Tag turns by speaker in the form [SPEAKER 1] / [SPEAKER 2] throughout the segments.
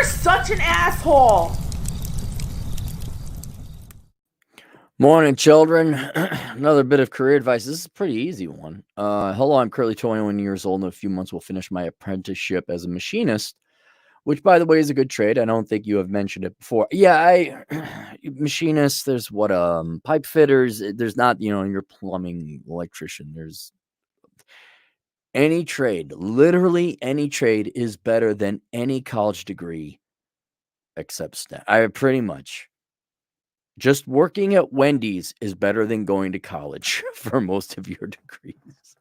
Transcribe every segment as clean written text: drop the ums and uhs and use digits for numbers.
[SPEAKER 1] You're such an asshole.
[SPEAKER 2] Morning, children. Another bit of career advice. This is a pretty easy one. Hello, I'm currently 21 years old. In a few months, will finish my apprenticeship as a machinist, which, by the way, is a good trade. I don't think you have mentioned it before. Yeah, machinists. There's pipe fitters. There's not, your plumbing electrician. There's any trade. Literally, any trade is better than any college degree, except STEM. Pretty much. Just working at Wendy's is better than going to college for most of your degrees.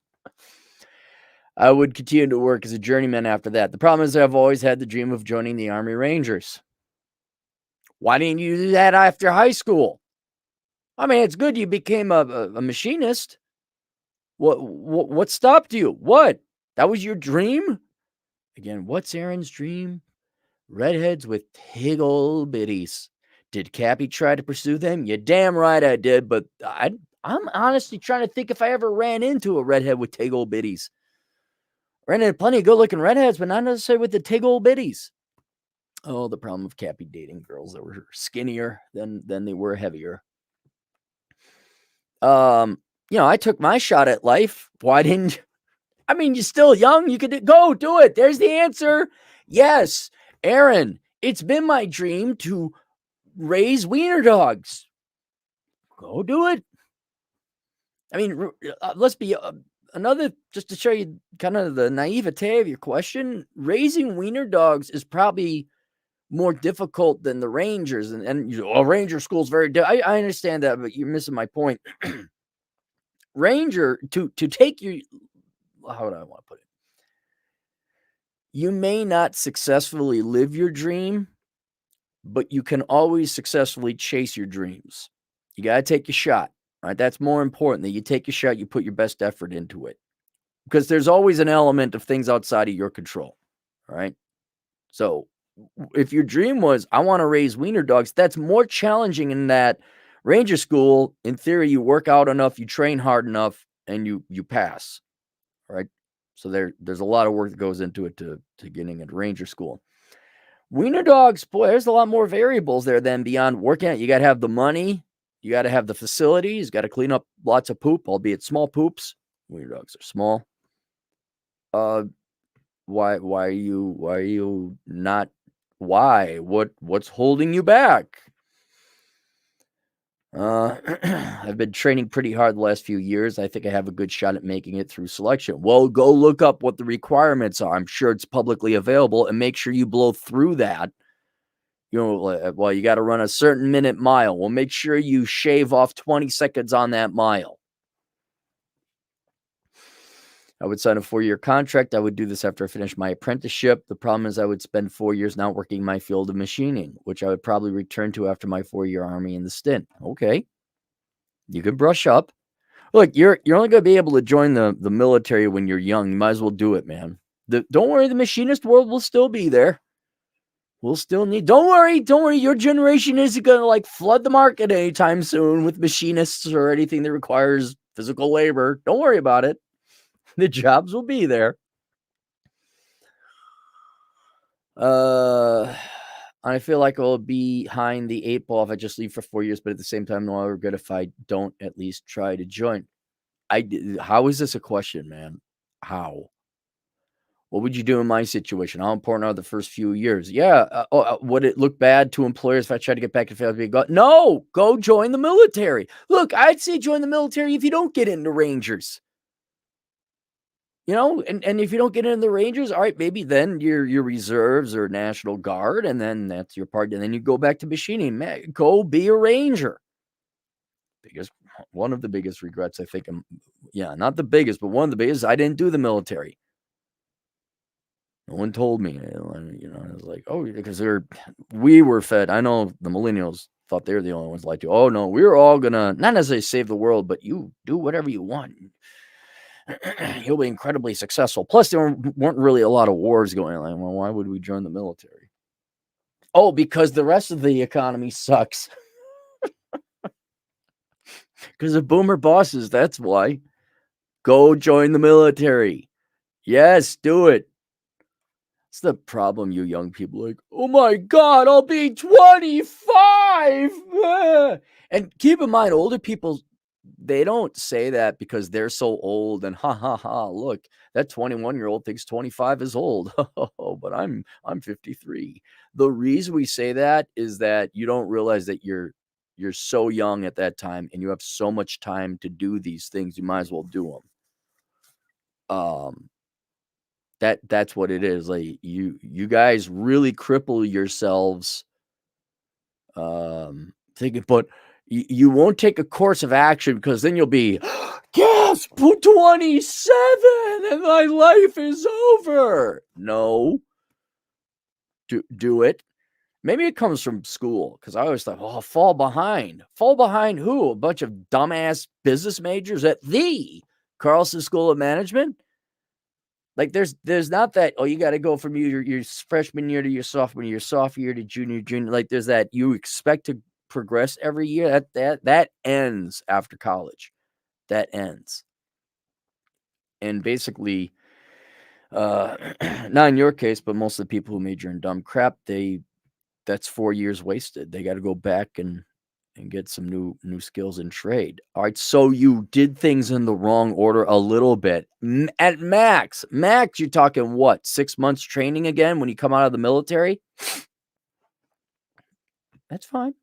[SPEAKER 2] I would continue to work as a journeyman after that. The problem is I've always had the dream of joining the Army Rangers. Why didn't you do that after high school? I mean, it's good you became a machinist. What stopped you? What? That was your dream? Again, what's Aaron's dream? Redheads with tiggle bitties. Did Cappy try to pursue them? You're damn right I did, but I'm honestly trying to think if I ever ran into a redhead with tiggle bitties. Ran into plenty of good-looking redheads, but not necessarily with the tiggle bitties. Oh, the problem of Cappy dating girls that were skinnier than they were heavier. I took my shot at life. Why didn't you? I mean, you're still young. You could go do it. There's the answer. Yes, Aaron, it's been my dream to raise wiener dogs. Go do it. I mean, let's be another, just to show you kind of the naivete of your question. Raising wiener dogs is probably more difficult than the Rangers, and Ranger school is very. I understand that, but you're missing my point. Ranger to take your, how would I want to put it? You may not successfully live your dream, but you can always successfully chase your dreams. You got to take your shot, right? That's more important, that you take your shot, you put your best effort into it. Because there's always an element of things outside of your control, right? So if your dream was, I want to raise wiener dogs, that's more challenging in that Ranger school, in theory, you work out enough, you train hard enough, and you pass, right? So there's a lot of work that goes into it to getting into Ranger school. Wiener dogs, boy, there's a lot more variables there than beyond working out. You got to have the money. You got to have the facilities. Got to clean up lots of poop, albeit small poops. Wiener dogs are small. Why are you not? Why? What's holding you back? I've been training pretty hard the last few years. I think I have a good shot at making it through selection. Well, go look up what the requirements are. I'm sure it's publicly available, and make sure you blow through that. Well, you got to run a certain minute mile. Well, make sure you shave off 20 seconds on that mile. I would sign a 4-year contract. I would do this after I finished my apprenticeship. The problem is I would spend 4 years not working my field of machining, which I would probably return to after my 4-year Army in the stint. Okay. You could brush up. Look, you're only going to be able to join the military when you're young. You might as well do it, man. Don't worry, the machinist world will still be there. We'll still need. Don't worry. Your generation isn't going to flood the market anytime soon with machinists or anything that requires physical labor. Don't worry about it. The jobs will be there. I feel like I'll be behind the 8 ball if I just leave for 4 years, but at the same time, no, I regret if I don't at least try to join. How is this a question, man? How? What would you do in my situation? How important are the first few years? Yeah. Would it look bad to employers if I tried to get back to family? No, go join the military. Look, I'd say join the military if you don't get into Rangers. And if you don't get into the Rangers, all right, maybe then your reserves or National Guard, and then that's your part. And then you go back to machining. Man, go be a Ranger. One of the biggest regrets, I think, not the biggest, but one of the biggest, I didn't do the military. No one told me, I was like, oh, because we were fed. I know the millennials thought they were the only ones like to, oh no, we're all gonna not necessarily save the world, but you do whatever you want. You'll be incredibly successful. Plus, there weren't really a lot of wars going on. Well, why would we join the military? Oh, because the rest of the economy sucks. Because of boomer bosses, that's why. Go join the military. Yes, do it. It's the problem, you young people. Like, oh my God, I'll be 25. And keep in mind, older people, they don't say that because they're so old and ha ha ha. Look, that 21-year-old thinks 25 is old. But I'm 53. The reason we say that is that you don't realize that you're so young at that time and you have so much time to do these things. You might as well do them. That's what it is. Like you guys really cripple yourselves thinking, but you won't take a course of action because then you'll be gasp 27 and my life is over. No. Do it. Maybe it comes from school because I always thought, oh, fall behind. Fall behind who? A bunch of dumbass business majors at the Carlson School of Management? Like there's not that, oh, you got to go from your freshman year to your sophomore year to junior. Like there's that you expect to progress every year. That ends after college. That ends. And basically, not in your case, but most of the people who major in dumb crap, that's 4 years wasted. They got to go back and get some new skills in trade. All right, so you did things in the wrong order a little bit. At max, you're talking what, 6 months training again when you come out of the military? That's fine.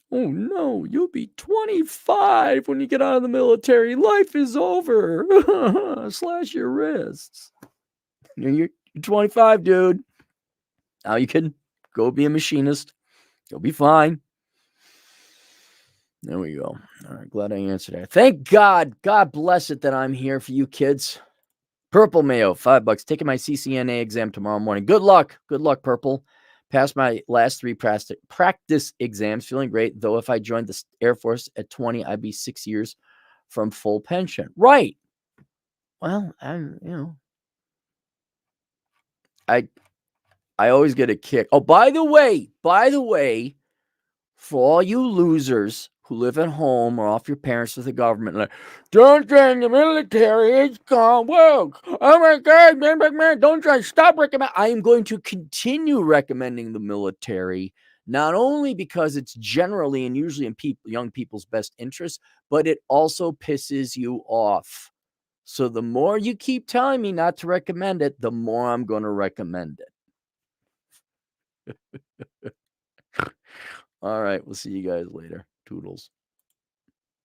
[SPEAKER 2] Oh no, you'll be 25 when you get out of the military. Life is over. Slash your wrists. You're 25, dude. Now you can go be a machinist. You'll be fine. There we go. All right, glad I answered that. Thank God. God bless it that I'm here for you kids. Purple Mayo, $5. Taking my CCNA exam tomorrow morning. Good luck. Good luck, Purple. Passed my last 3 practice exams. Feeling great. Though if I joined the Air Force at 20, I'd be 6 years from full pension. Right. Well, I always get a kick. Oh, by the way, for all you losers who live at home or off your parents with the government, like, don't join the military, it's gone woke. Oh my God, man, don't try, stop recommending. I am going to continue recommending the military, not only because it's generally and usually in young people's best interest, but it also pisses you off. So the more you keep telling me not to recommend it, the more I'm going to recommend it. All right, we'll see you guys later. Toodles.